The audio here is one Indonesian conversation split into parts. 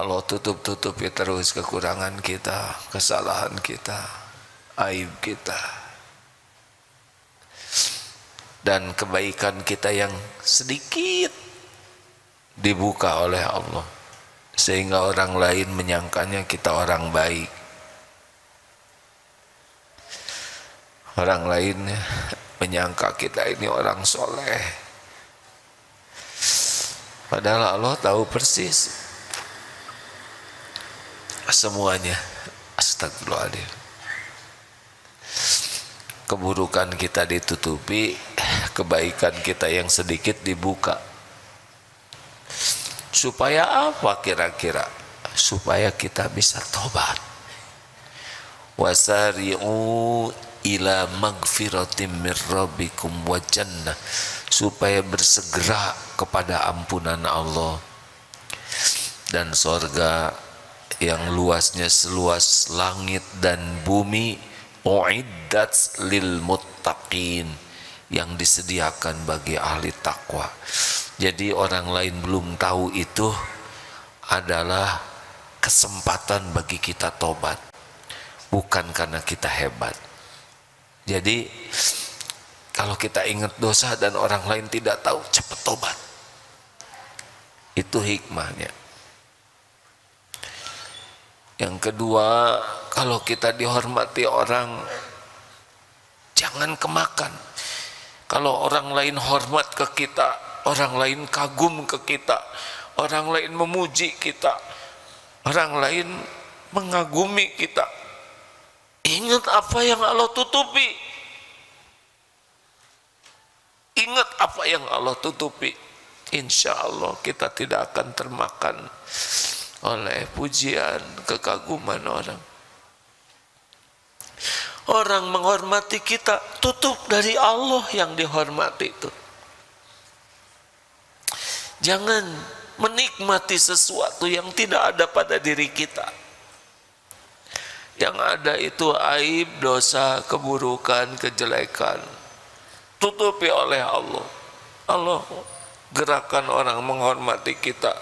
Allah tutup-tutupi terus kekurangan kita, kesalahan kita, aib kita, dan kebaikan kita yang sedikit dibuka oleh Allah, sehingga orang lain menyangkanya kita orang baik. Orang lain menyangka kita ini orang soleh, padahal Allah tahu persis semuanya. Astagfirullahaladzim. Keburukan kita ditutupi, kebaikan kita yang sedikit dibuka. Supaya apa kira-kira? Supaya kita bisa tobat. Wasari'u ila magfiratim mir rabbikum wa jannah, supaya bersegera kepada ampunan Allah dan sorga yang luasnya seluas langit dan bumi, uiddat lil muttaqin, yang disediakan bagi ahli takwa. Jadi orang lain belum tahu, itu adalah kesempatan bagi kita tobat, bukan karena kita hebat. Jadi kalau kita ingat dosa dan orang lain tidak tahu, cepat tobat. Itu hikmahnya. Yang kedua, kalau kita dihormati orang, jangan kemakan. Kalau orang lain hormat ke kita, orang lain kagum ke kita, orang lain memuji kita, orang lain mengagumi kita, ingat apa yang Allah tutupi. Ingat apa yang Allah tutupi. Insya Allah kita tidak akan termakan oleh pujian, kekaguman orang. Orang menghormati kita, tutup dari Allah yang dihormati itu. Jangan menikmati sesuatu yang tidak ada pada diri kita. Yang ada itu aib, dosa, keburukan, kejelekan, tutupi oleh Allah. Allah gerakan orang menghormati kita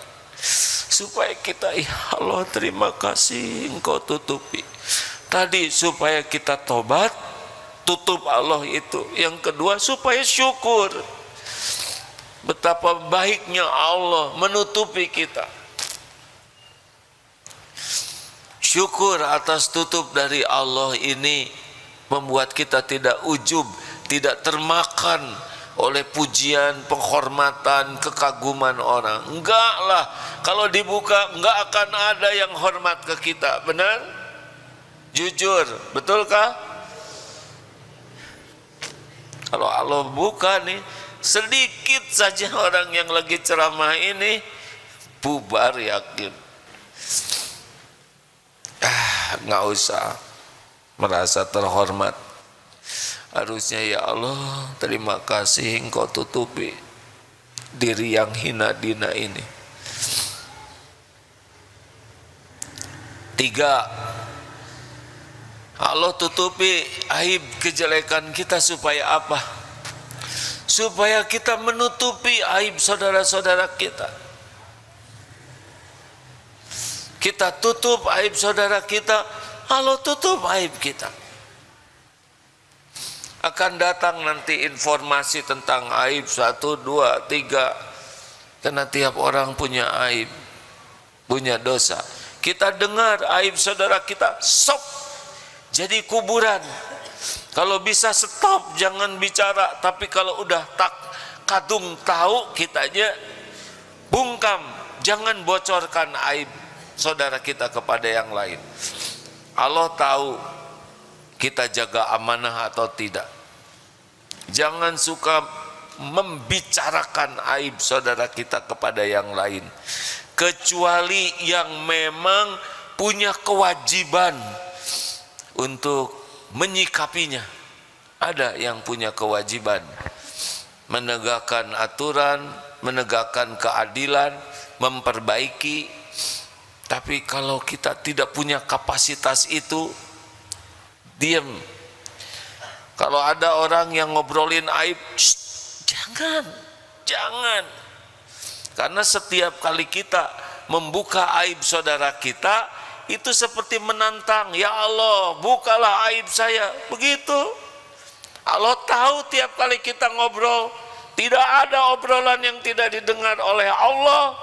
supaya kita, ya Allah terima kasih engkau tutupi. Tadi supaya kita tobat, tutup Allah itu. Yang kedua supaya syukur betapa baiknya Allah menutupi kita. Syukur atas tutup dari Allah ini membuat kita tidak ujub, tidak termakan oleh pujian, penghormatan, kekaguman orang. Enggak lah, kalau dibuka enggak akan ada yang hormat ke kita. Benar? Jujur, betulkah? Kalau Allah buka nih, sedikit saja orang yang lagi ceramah ini bubar, yakin. Nggak usah merasa terhormat. Harusnya ya Allah terima kasih engkau tutupi diri yang hina dina ini. 3, Allah tutupi aib kejelekan kita supaya apa? Supaya kita menutupi aib saudara-saudara kita. Kita tutup aib saudara kita, Allah tutup aib kita. Akan datang nanti informasi tentang aib 1, 2, 3. Karena tiap orang punya aib, punya dosa. Kita dengar aib saudara kita, stop. Jadi kuburan. Kalau bisa stop, jangan bicara. Tapi kalau udah tak kadung tahu, kitanya bungkam. Jangan bocorkan aib saudara kita kepada yang lain. Allah tahu kita jaga amanah atau tidak. Jangan suka membicarakan aib saudara kita kepada yang lain, kecuali yang memang punya kewajiban untuk menyikapinya. Ada yang punya kewajiban menegakkan aturan, menegakkan keadilan, memperbaiki. Tapi kalau kita tidak punya kapasitas itu, diam. Kalau ada orang yang ngobrolin aib, jangan. Karena setiap kali kita membuka aib saudara kita itu seperti menantang, ya Allah bukalah aib saya. Begitu. Allah tahu tiap kali kita ngobrol, tidak ada obrolan yang tidak didengar oleh Allah.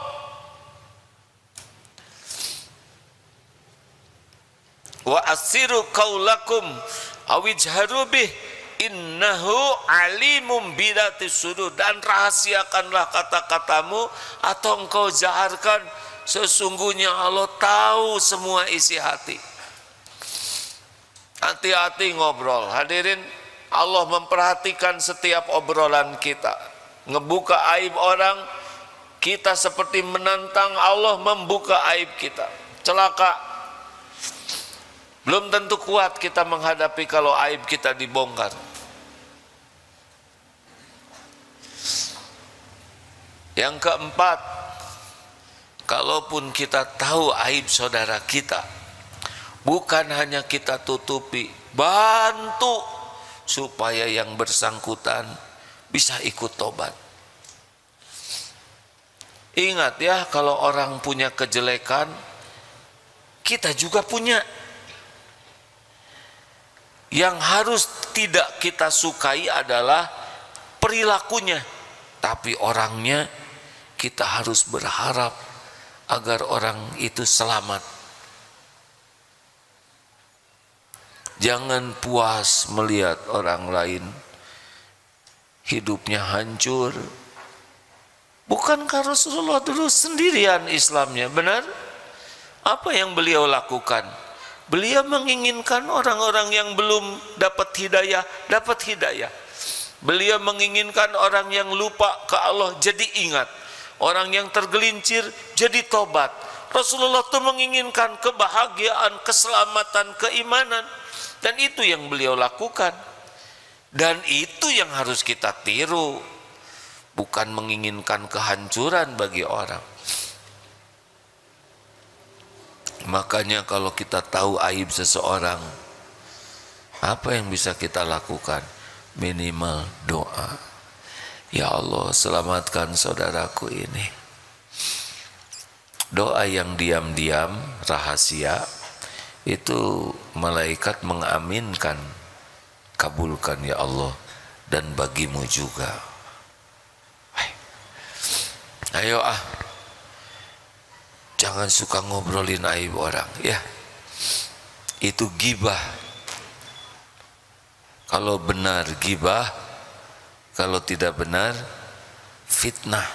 Wa asiru qaulakum awijharu bih innahu alimum bidatis sudur. Dan rahasiakanlah kata-katamu atau engkau jaharkan, sesungguhnya Allah tahu semua isi hati. Hati-hati ngobrol. Hadirin, Allah memperhatikan setiap obrolan kita. Ngebuka aib orang, kita seperti menantang Allah membuka aib kita. Celaka. Belum tentu kuat kita menghadapi kalau aib kita dibongkar. Yang keempat, kalaupun kita tahu aib saudara kita, bukan hanya kita tutupi, bantu supaya yang bersangkutan bisa ikut tobat. Ingat ya, kalau orang punya kejelekan, kita juga punya. Yang harus tidak kita sukai adalah perilakunya, tapi orangnya kita harus berharap agar orang itu selamat. Jangan puas melihat orang lain hidupnya hancur. Bukankah Rasulullah dulu sendirian Islamnya? Benar? Apa yang beliau lakukan? Beliau menginginkan orang-orang yang belum dapat hidayah, dapat hidayah. Beliau menginginkan orang yang lupa ke Allah jadi ingat. Orang yang tergelincir jadi tobat. Rasulullah itu menginginkan kebahagiaan, keselamatan, keimanan. Dan itu yang beliau lakukan. Dan itu yang harus kita tiru. Bukan menginginkan kehancuran bagi orang. Makanya kalau kita tahu aib seseorang, apa yang bisa kita lakukan? Minimal doa. Ya Allah, selamatkan saudaraku ini. Doa yang diam-diam, rahasia, itu malaikat mengaminkan. Kabulkan ya Allah, dan bagimu juga. Ayo jangan suka ngobrolin aib orang ya. Itu gibah. Kalau benar gibah, kalau tidak benar fitnah.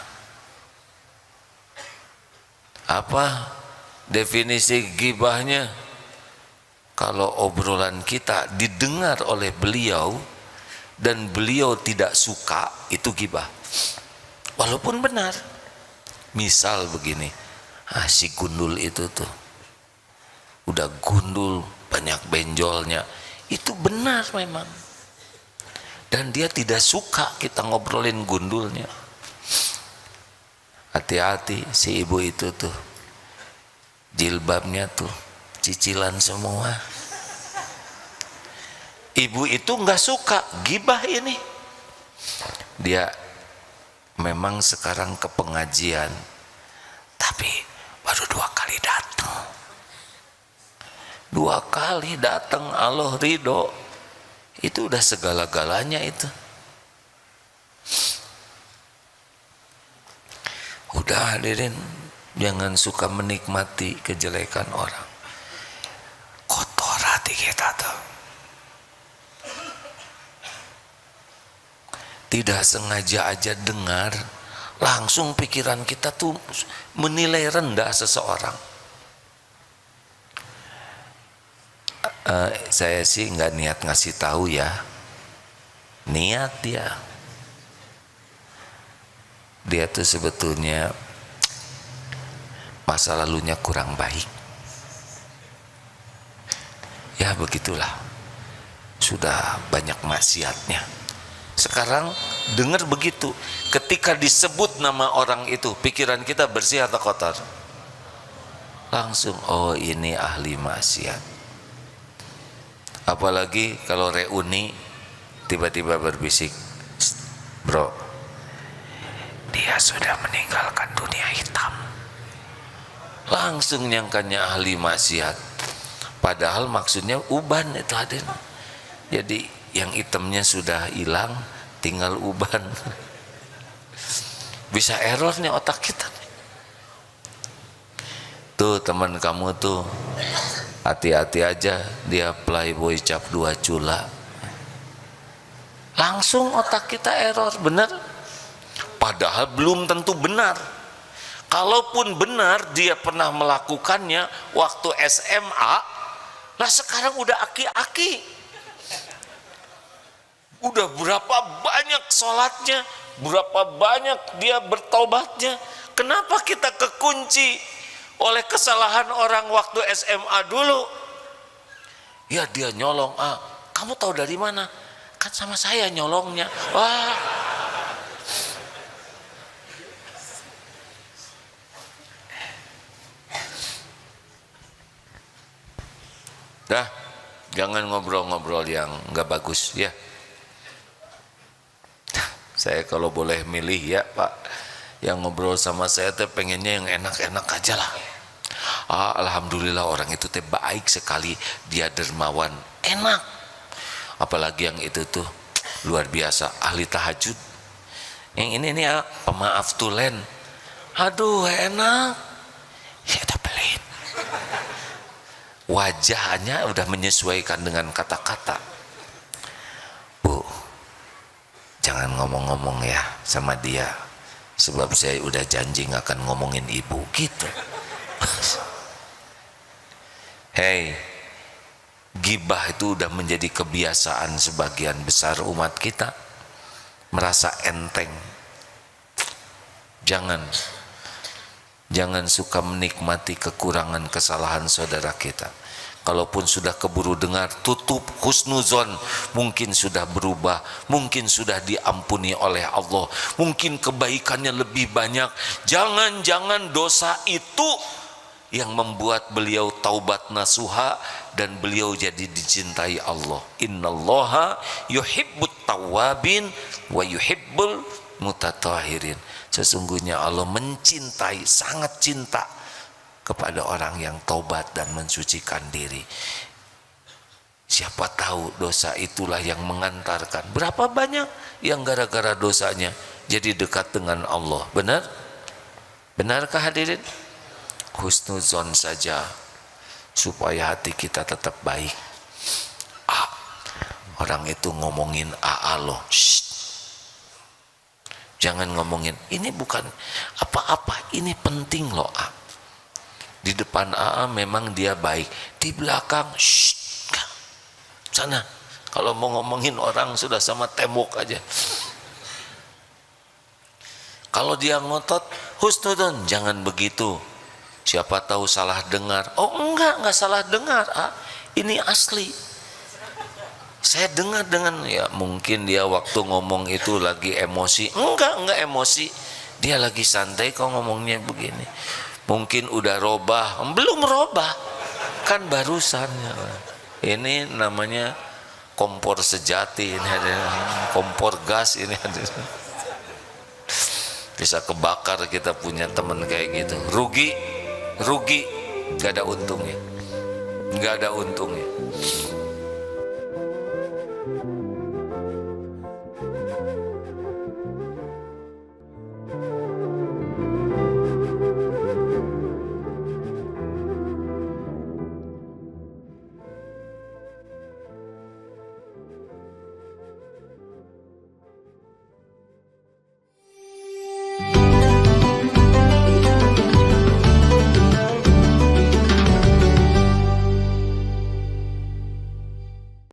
Apa definisi gibahnya? Kalau obrolan kita didengar oleh beliau dan beliau tidak suka, itu gibah. Walaupun benar. Misal begini, si gundul itu tuh udah gundul, banyak benjolnya, itu benar memang. Dan dia tidak suka kita ngobrolin gundulnya. Hati-hati, si ibu itu tuh jilbabnya tuh cicilan semua. Ibu itu nggak suka gibah ini. Dia memang sekarang ke pengajian, tapi baru 2 kali datang. 2 kali datang, Allah ridho. Itu udah segala-galanya itu. Udah hadirin, jangan suka menikmati kejelekan orang. Kotor hati kita tuh. Tidak sengaja aja dengar, langsung pikiran kita tuh menilai rendah seseorang. Saya sih nggak niat ngasih tahu ya. Niat dia tuh sebetulnya masa lalunya kurang baik. Ya begitulah, sudah banyak maksiatnya. Sekarang dengar begitu, ketika disebut nama orang itu, pikiran kita bersih atau kotor? Langsung, oh ini ahli maksiat. Apalagi kalau reuni tiba-tiba berbisik, bro, dia sudah meninggalkan dunia hitam. langsung nyangkanya ahli maksiat, padahal maksudnya uban itu hadirin. Jadi yang hitamnya sudah hilang, tinggal uban. Bisa errornya otak kita. Tuh teman kamu tuh, hati-hati aja, dia playboy cap 2 cula, langsung otak kita error, benar? Padahal belum tentu benar. Kalaupun benar dia pernah melakukannya waktu SMA, lah sekarang udah aki-aki, udah berapa banyak sholatnya, berapa banyak dia bertobatnya. Kenapa kita kekunci oleh kesalahan orang waktu SMA dulu? Ya dia nyolong, kamu tahu dari mana? Kan sama saya nyolongnya. Wah, dah, jangan ngobrol-ngobrol yang nggak bagus ya. Saya kalau boleh milih ya Pak, yang ngobrol sama saya teh pengennya yang enak-enak aja lah. Alhamdulillah orang itu teh baik sekali, dia dermawan, enak. Apalagi yang itu tuh luar biasa, ahli tahajud. Yang ini nih pemaaf tulen, aduh enak, ya udah pelit. Wajahnya udah menyesuaikan dengan kata-kata. Bu, jangan ngomong-ngomong ya sama dia, sebab saya udah janji gak akan ngomongin ibu gitu. Hei, gibah itu udah menjadi kebiasaan sebagian besar umat kita, merasa enteng. Jangan suka menikmati kekurangan kesalahan saudara kita. Kalaupun sudah keburu dengar, tutup, husnuzon, mungkin sudah berubah, mungkin sudah diampuni oleh Allah, mungkin kebaikannya lebih banyak. Jangan-jangan dosa itu yang membuat beliau taubat nasuha dan beliau jadi dicintai Allah. Innallaha yuhibbut tawwabin wa yuhibbul mutatahhirin. Sesungguhnya Allah mencintai, sangat cinta kepada orang yang taubat dan mensucikan diri. Siapa tahu dosa itulah yang mengantarkan. Berapa banyak yang gara-gara dosanya jadi dekat dengan Allah. Benar? Benarkah hadirin? Husnuzon saja supaya hati kita tetap baik. Orang itu ngomongin loh, jangan ngomongin ini, bukan apa-apa, ini penting loh. Di depan memang dia baik, di belakang sana. Kalau mau ngomongin orang sudah sama tembok aja. Kalau dia ngotot, husnudon, jangan begitu, siapa tahu salah dengar. Oh enggak salah dengar, ini asli. Saya dengar dengan, ya mungkin dia waktu ngomong itu lagi emosi. Enggak emosi, dia lagi santai kok ngomongnya begini. Mungkin udah robah, belum robah kan barusan. Ini namanya kompor sejati, ini ada kompor gas, ini ada. Bisa kebakar kita punya teman kayak gitu. Rugi, gak ada untungnya,